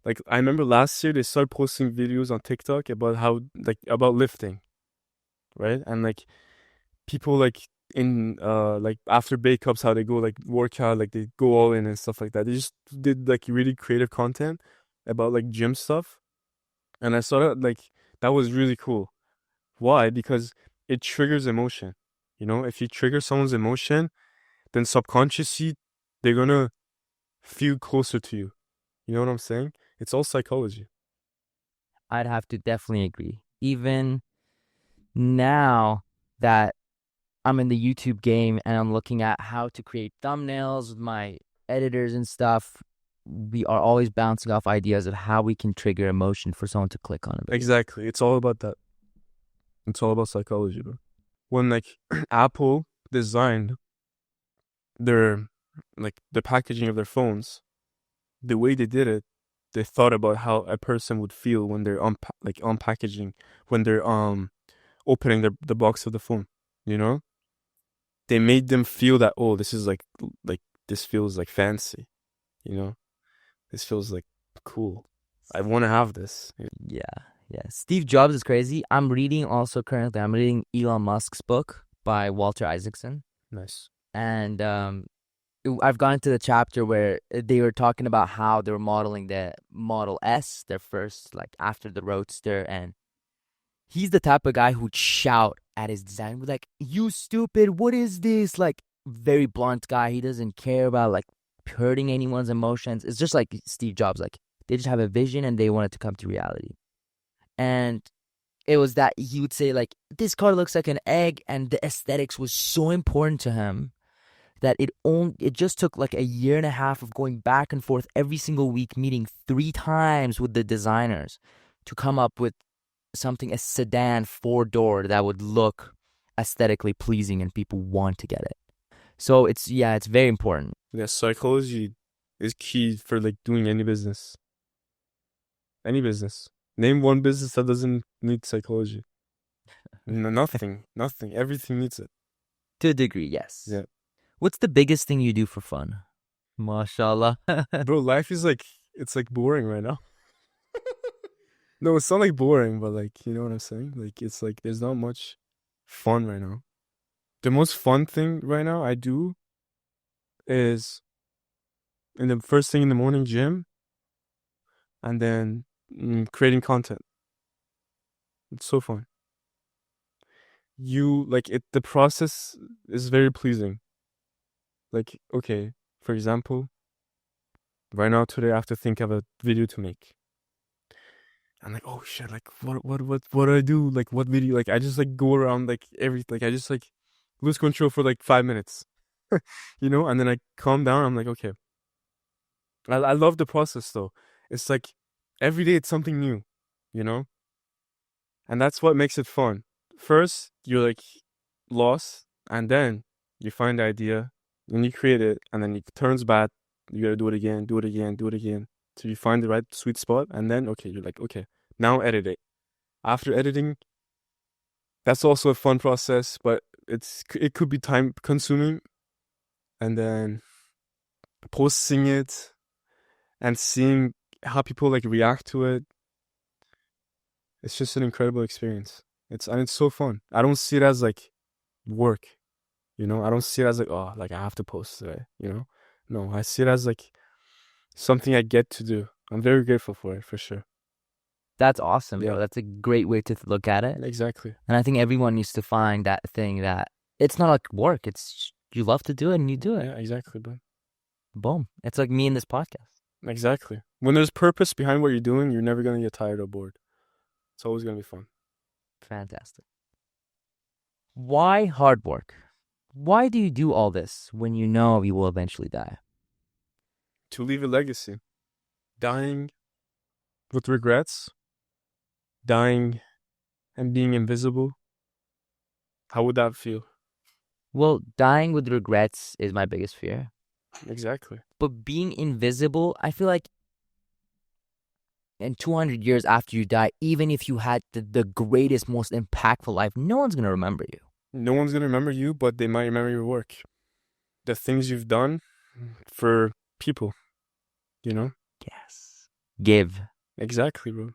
Like I remember last year they started posting videos on TikTok about how about lifting, right? And like people like in like after breakups how they go like work out, like they go all in and stuff like that. They just did like really creative content about like gym stuff. And I saw that was really cool. Why? Because it triggers emotion. You know, if you trigger someone's emotion, then subconsciously they're gonna feel closer to you. You know what I'm saying? It's all psychology. I'd have to definitely agree. Even now that I'm in the YouTube game and I'm looking at how to create thumbnails with my editors and stuff, we are always bouncing off ideas of how we can trigger emotion for someone to click on a video. Exactly. It's all about that. It's all about psychology, bro. When like Apple designed their the packaging of their phones, the way they did it, they thought about how a person would feel when they're unpackaging, when they're opening the box of the phone. You know, they made them feel that, oh, this is like this feels like fancy. You know, this feels like cool. I want to have this. Yeah. Steve Jobs is crazy. I'm reading Elon Musk's book by Walter Isaacson. Nice. And I've gotten to the chapter where they were talking about how they were modeling the Model S, their first, like after the Roadster. And he's the type of guy who'd shout at his design, like, "You stupid, what is this?" Like, very blunt guy. He doesn't care about like hurting anyone's emotions. It's just like Steve Jobs. Like, they just have a vision and they want it to come to reality. And it was that he would say, like, this car looks like an egg, and the aesthetics was so important to him that it just took like a year and a half of going back and forth every single week, meeting 3 times with the designers to come up with something, a sedan 4-door that would look aesthetically pleasing and people want to get it. So it's very important. Yeah, psychology is key for like doing any business. Any business. Name one business that doesn't need psychology. No, nothing. Everything needs it. To a degree, yes. Yeah. What's the biggest thing you do for fun? Mashallah. Bro, life is like, it's like boring right now. No, it's not like boring, but like, you know what I'm saying? Like, it's like, there's not much fun right now. The most fun thing right now I do is in the first thing in the morning, gym, and then creating content. It's so fun. The process is very pleasing. Like, okay, for example, right now today I have to think of a video to make. I'm like, oh shit, like what do I do? Like what video? Like I just like go around like I just like lose control for like 5 minutes. You know, and then I calm down, I'm like, okay. I love the process though. It's like every day it's something new, you know? And that's what makes it fun. First, you're like lost, and then you find the idea, and you create it, and then it turns bad. You gotta do it again, do it again, do it again. So you find the right sweet spot, and then okay, you're like, okay, now edit it. After editing, that's also a fun process, but it could be time consuming. And then posting it and seeing how people like react to it. It's just an incredible experience. It's so fun. I don't see it as like work, you know. I don't see it as like, oh, like I have to post today, you know. No, I see it as like something I get to do. I'm very grateful for it, for sure. That's awesome, Yeah. bro. That's a great way to look at it. Exactly. And I think everyone needs to find that thing that it's not like work. It's you love to do it and you do it. Yeah, exactly, bro. Boom. It's like me in this podcast. Exactly. When there's purpose behind what you're doing, you're never gonna get tired or bored. It's always gonna be fun. Fantastic. Why hard work? Why do you do all this when you know you will eventually die? To leave a legacy. Dying with regrets, dying and being invisible. How would that feel? Well, dying with regrets is my biggest fear. Exactly. But being invisible, I feel like in 200 years after you die, even if you had the greatest, most impactful life, no one's going to remember you. No one's gonna remember you, but they might remember your work. The things you've done for people, you know? Yes. Give. Exactly, bro.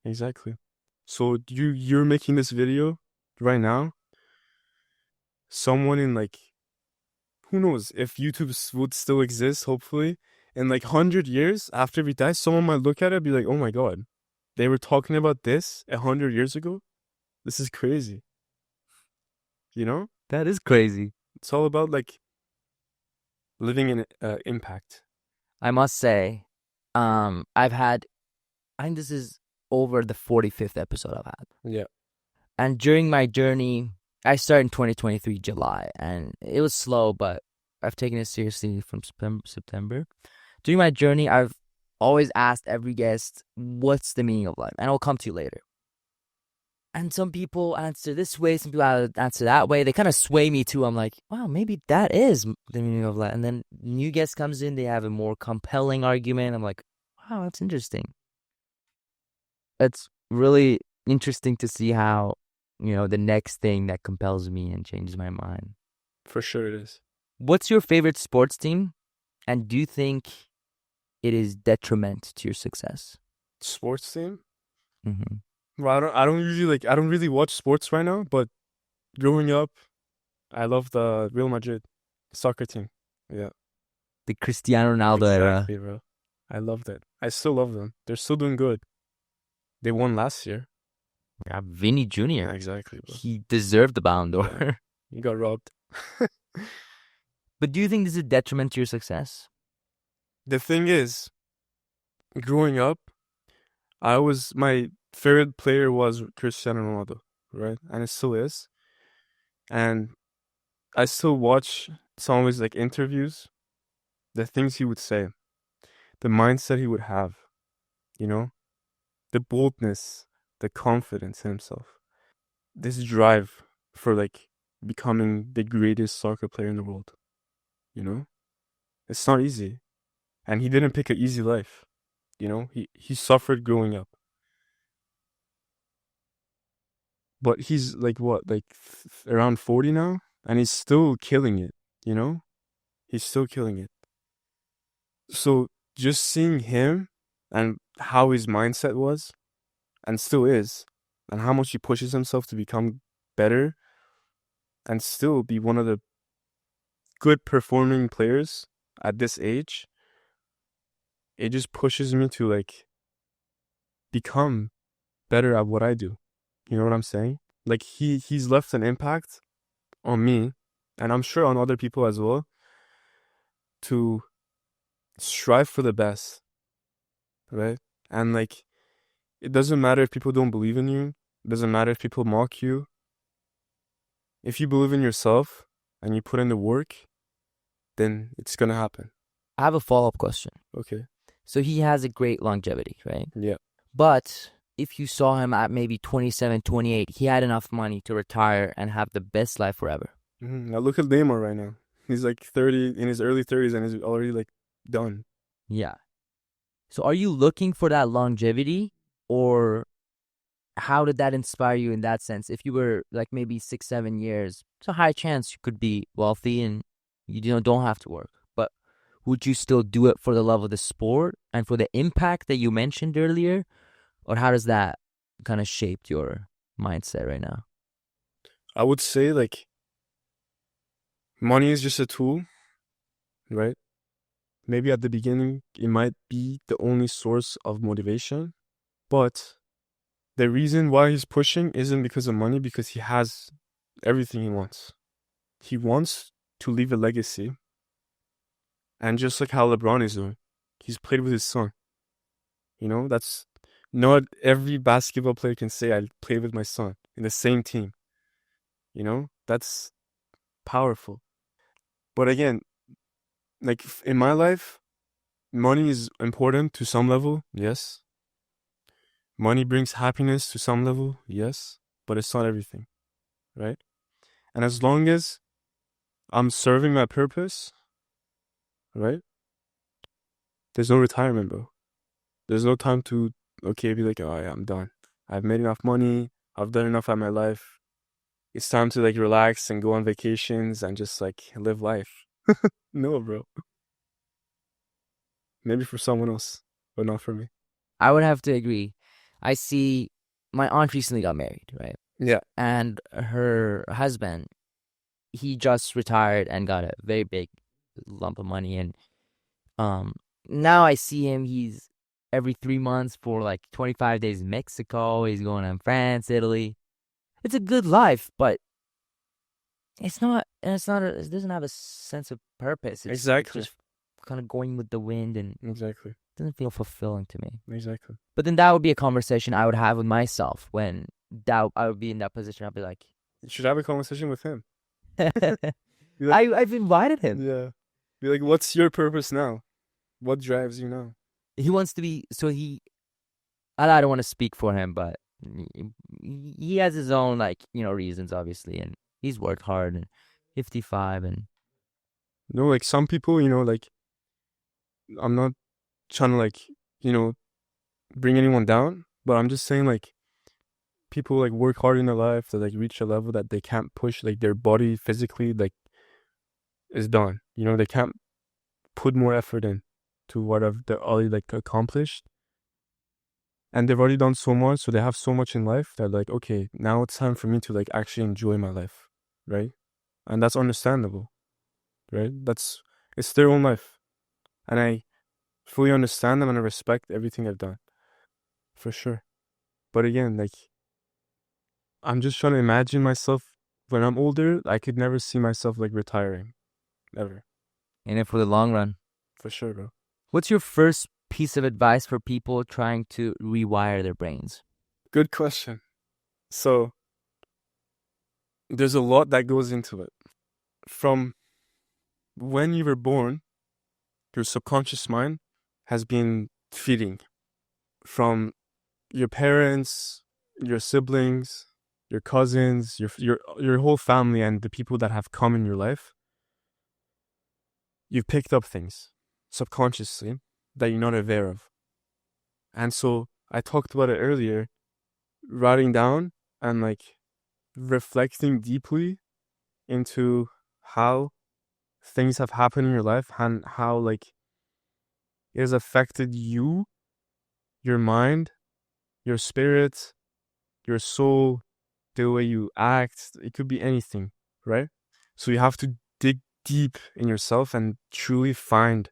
Exactly. So you're making this video right now. Someone in like, who knows if YouTube would still exist, hopefully, in like 100 years after we die, someone might look at it and be like, oh my God, they were talking about this 100 years ago? This is crazy. You know? That is crazy. It's all about like living in impact. I must say, I've had, I think this is over the 45th episode I've had. Yeah. And during my journey, I started in 2023 July, and it was slow, but I've taken it seriously from September. During my journey, I've always asked every guest, what's the meaning of life? And I'll come to you later. And some people answer this way, some people answer that way. They kind of sway me too. I'm like, wow, maybe that is the meaning of life. And then new guest comes in, they have a more compelling argument. I'm like, wow, that's interesting. It's really interesting to see how, the next thing that compels me and changes my mind. For sure it is. What's your favorite sports team? And do you think it is detriment to your success? Sports team? Mm-hmm. Well, I don't really watch sports right now, but growing up, I love the Real Madrid soccer team. Yeah. The Cristiano Ronaldo era. Exactly, bro. I loved it. I still love them. They're still doing good. They won last year. Yeah, Vinny Jr. Yeah, exactly, bro. He deserved the Ballon d'Or. He got robbed. But do you think this is a detriment to your success? The thing is, growing up, my favorite player was Cristiano Ronaldo, right? And it still is. And I still watch some of his like interviews, the things he would say, the mindset he would have, the boldness, the confidence in himself, this drive for like becoming the greatest soccer player in the world. It's not easy, and he didn't pick an easy life. He suffered growing up, but he's like what, like around 40 now, and he's still killing it. He's still killing it. So just seeing him and how his mindset was and still is, and how much he pushes himself to become better and still be one of the good performing players at this age, it just pushes me to like become better at what I do. You know what I'm saying? Like he's left an impact on me, and I'm sure on other people as well, to strive for the best, right? And like, it doesn't matter if people don't believe in you. It doesn't matter if people mock you. If you believe in yourself and you put in the work, then it's gonna happen. I have a follow-up question. Okay. So he has a great longevity, right? Yeah. But if you saw him at maybe 27, 28, he had enough money to retire and have the best life forever. Now look at Neymar right now. He's like 30, in his early 30s, and he's already like done. Yeah. So are you looking for that longevity, or how did that inspire you in that sense? If you were like maybe 6, 7 years, it's a high chance you could be wealthy and you don't have to work. But would you still do it for the love of the sport and for the impact that you mentioned earlier? Or how does that kind of shape your mindset right now? I would say like money is just a tool, right? Maybe at the beginning it might be the only source of motivation, but the reason why he's pushing isn't because of money, because he has everything he wants. He wants to leave a legacy. And just like how LeBron is doing, he's played with his son. That's Not every basketball player can say I played with my son in the same team. You know, that's powerful. But again, like in my life, money is important to some level, yes. Money brings happiness to some level, yes, but it's not everything, right? And as long as I'm serving my purpose, right? There's no retirement, bro. There's no time to, okay, be like, oh, yeah, I'm done. I've made enough money. I've done enough at my life. It's time to like relax and go on vacations and just like live life. No, bro. Maybe for someone else, but not for me. I would have to agree. I see my aunt recently got married, right? Yeah. And her husband, he just retired and got a very big lump of money. And now I see him, he's every 3 months for like 25 days in Mexico. He's going to France, Italy. It's a good life, but it doesn't have a sense of purpose. It's Exactly. just kind of going with the wind, and Exactly. doesn't feel fulfilling to me. Exactly. But then that would be a conversation I would have with myself when I would be in that position. I'd be like, You should have a conversation with him. Be like, I've invited him. yeah. Be like, what's your purpose now? What drives you now? He wants to be, I don't want to speak for him, but he has his own, like, reasons, obviously, and he's worked hard, and 55, and No, like some people, like I'm not trying to like, bring anyone down, but I'm just saying like people like work hard in their life to like reach a level that they can't push, like their body physically like is done. They can't put more effort in to what have they already like accomplished. And they've already done so much, so they have so much in life that like, okay, now it's time for me to like actually enjoy my life, right? And that's understandable, right? It's their own life. And I fully understand them and I respect everything they've done. For sure. But again, like I'm just trying to imagine myself when I'm older. I could never see myself like retiring. Ever. in it for the long run. For sure, bro. What's your first piece of advice for people trying to rewire their brains? Good question. So there's a lot that goes into it. From when you were born, your subconscious mind has been feeding from your parents, your siblings, your cousins, your whole family, and the people that have come in your life. You've picked up things subconsciously that you're not aware of. And so I talked about it earlier, writing down and like reflecting deeply into how things have happened in your life and how like it has affected you, your mind, your spirit, your soul, the way you act. It could be anything, right? So you have to dig deep in yourself and truly find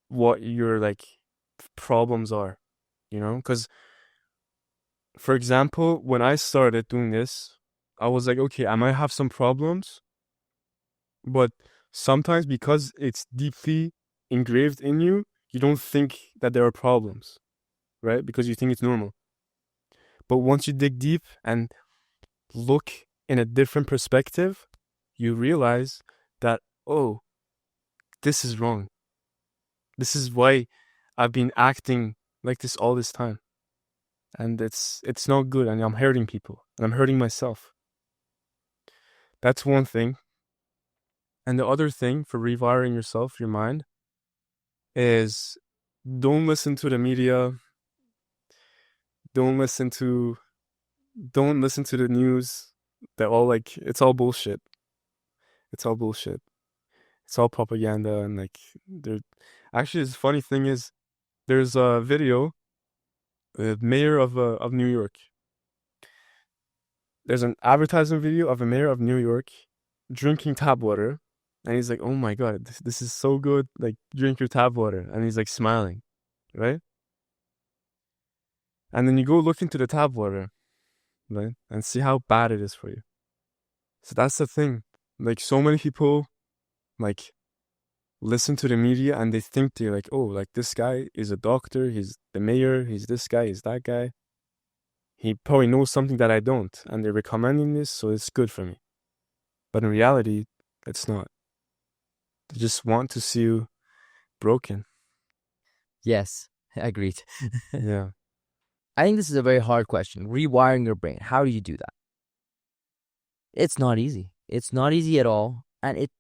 what your like problems are, because for example, when I started doing this, I was like, okay, I might have some problems, but sometimes because it's deeply engraved in you, you don't think that there are problems, right? Because you think it's normal. But once you dig deep and look in a different perspective, you realize that, oh, this is wrong. This is why I've been acting like this all this time. And it's not good, and I'm hurting people, and I'm hurting myself. That's one thing. And the other thing for rewiring yourself, your mind, is don't listen to the media. Don't listen to the news. They're all like, it's all bullshit. It's all bullshit. It's all propaganda, and like they're actually, the funny thing is there's a video, the mayor of New York. There's an advertisement video of a mayor of New York drinking tap water, and he's like, "Oh my god, this is so good! Like, drink your tap water," and he's like smiling, right? And then you go look into the tap water, right, and see how bad it is for you. So that's the thing. Like, so many people, like, listen to the media and they think they're like, oh, like this guy is a doctor, he's the mayor, he's this guy, he's that guy. He probably knows something that I don't, and they're recommending this, so it's good for me. But in reality, it's not. They just want to see you broken. Yes, agreed. Yeah. I think this is a very hard question. Rewiring your brain. How do you do that? It's not easy. It's not easy at all. And it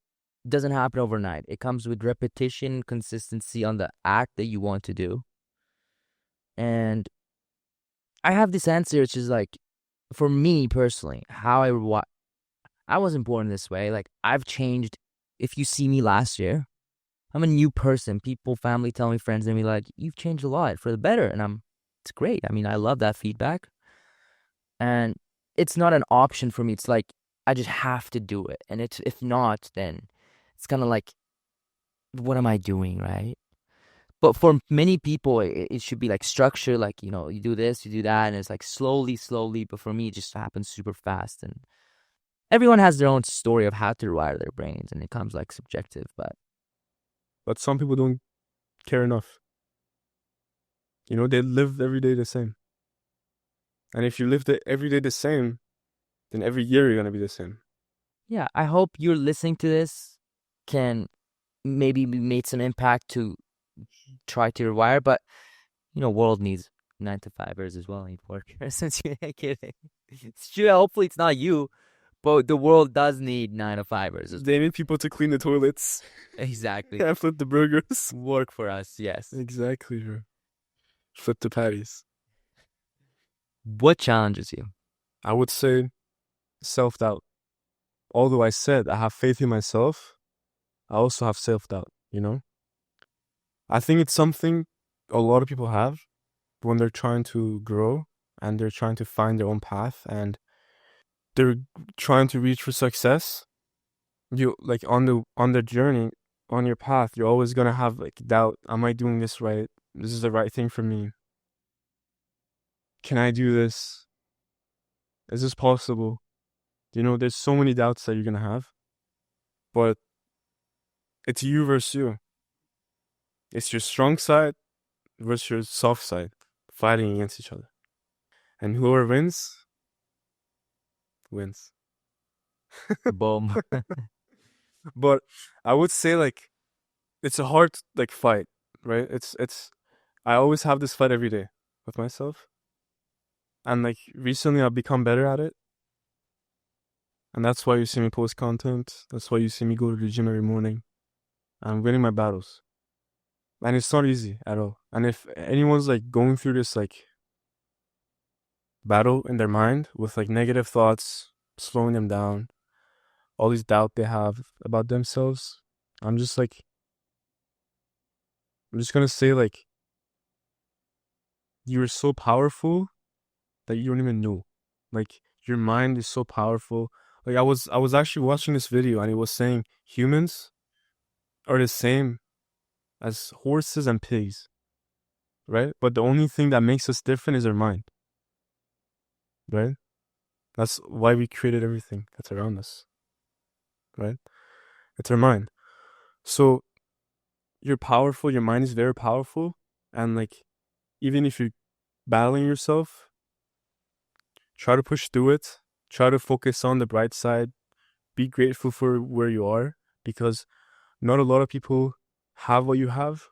doesn't happen overnight. It comes with repetition, consistency on the act that you want to do. And I have this answer, which is like, for me personally, I wasn't born this way. Like, I've changed. If you see me last year, I'm a new person. People, family tell me, friends, and be like, you've changed a lot for the better. And it's great. I mean, I love that feedback. And it's not an option for me. It's like, I just have to do it. And if not, then it's kind of like, what am I doing, right? But for many people, it should be like structure, like, you do this, you do that, and it's like slowly, slowly. But for me, it just happens super fast. And everyone has their own story of how to rewire their brains, and it comes like subjective. But some people don't care enough. They live every day the same. And if you live every day the same, then every year you're going to be the same. Yeah, I hope you're listening to this can maybe made some impact to try to rewire. But, world needs 9 to 5ers as well, need workers. Kidding. It's true. Hopefully it's not you, but the world does need 9 to 5ers. They need people to clean the toilets. Exactly. And flip the burgers. Work for us, yes. Exactly, bro. Flip the patties. What challenges you? I would say self-doubt. Although I said I have faith in myself, I also have self-doubt, I think it's something a lot of people have when they're trying to grow and they're trying to find their own path and they're trying to reach for success. You like on the journey, on your path, you're always gonna have like doubt. Am I doing this right? This is the right thing for me. Can I do this? Is this possible? There's so many doubts that you're gonna have. But it's you versus you. It's your strong side versus your soft side fighting against each other. And whoever wins. Boom. But I would say like it's a hard like fight, right? It's I always have this fight every day with myself. And like recently I've become better at it. And that's why you see me post content. That's why you see me go to the gym every morning. I'm winning my battles. And it's not easy at all. And if anyone's like going through this like battle in their mind with like negative thoughts, slowing them down, all these doubt they have about themselves, I'm just gonna say like you're so powerful that you don't even know. Like your mind is so powerful. Like I was actually watching this video and it was saying humans are the same as horses and pigs, right? But the only thing that makes us different is our mind, right? That's why we created everything that's around us, right? It's our mind. So you're powerful, your mind is very powerful, and like even if you're battling yourself, try to push through it, try to focus on the bright side, be grateful for where you are, because not a lot of people have what you have,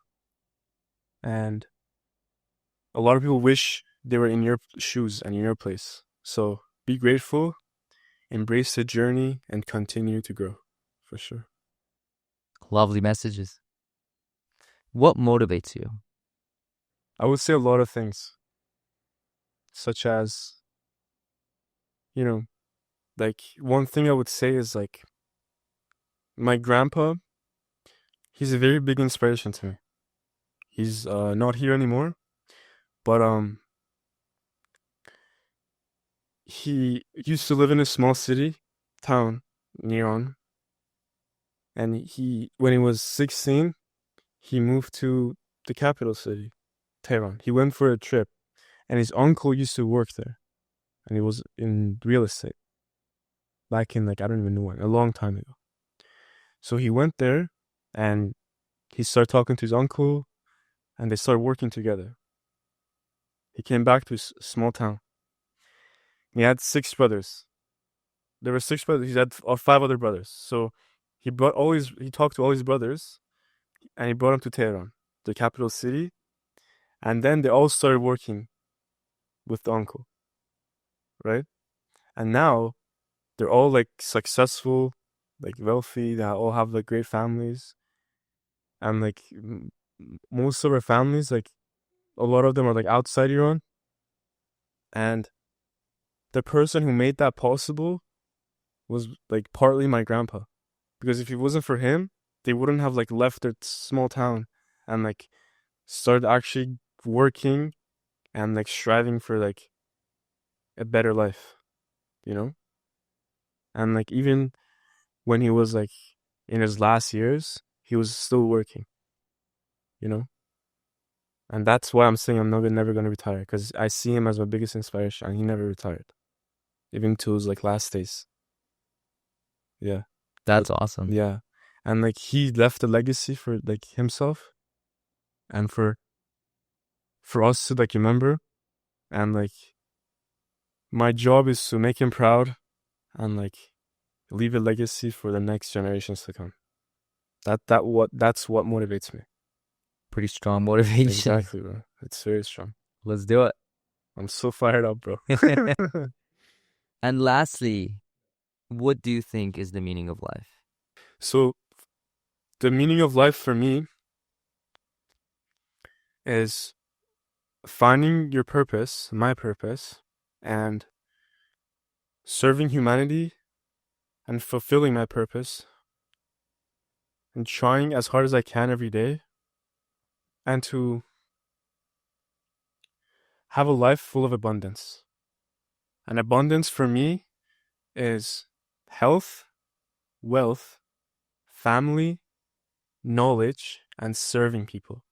and a lot of people wish they were in your shoes and in your place. So be grateful, embrace the journey, and continue to grow, for sure. Lovely messages. What motivates you? I would say a lot of things, such as, like one thing I would say is like my grandpa, he's a very big inspiration to me. He's not here anymore, but he used to live in a small town near on, and when he was 16, he moved to the capital city, Tehran. He went for a trip, and his uncle used to work there, and he was in real estate back in like I don't even know when, a long time ago. So he went there, and he started talking to his uncle, and they started working together. He came back to his small town. He had 6 brothers. There were 6 brothers. He had 5 other brothers. So he talked to all his brothers, and he brought them to Tehran, the capital city. And then they all started working with the uncle, right? And now they're all like successful, like wealthy. They all have like great families, and like most of our families, like a lot of them are like outside Iran. And the person who made that possible was like partly my grandpa, because if it wasn't for him, they wouldn't have like left their small town and like started actually working and like striving for like a better life, you know? And like even when he was like in his last years, he was still working, you know? And that's why I'm saying I'm never gonna retire, because I see him as my biggest inspiration, and he never retired, even to his like last days. Yeah, That's awesome. yeah, and like he left a legacy for like himself, and for us to like remember, and like my job is to make him proud, and like leave a legacy for the next generations to come. That's what motivates me. Pretty strong motivation. Exactly, bro. It's very strong. Let's do it. I'm so fired up, bro. And lastly, what do you think is the meaning of life? So the meaning of life for me is finding your purpose, my purpose, and serving humanity and fulfilling my purpose, and trying as hard as I can every day, and to have a life full of abundance. And abundance for me is health, wealth, family, knowledge, and serving people.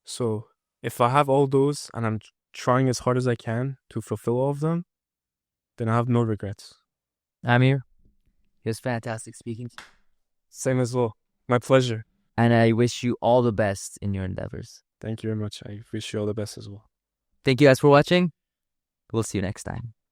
So if I have all those and I'm trying as hard as I can to fulfill all of them, then I have no regrets. Amir, it was fantastic speaking to you. Same as well. My pleasure. And I wish you all the best in your endeavors. Thank you very much. I wish you all the best as well. Thank you guys for watching. We'll see you next time.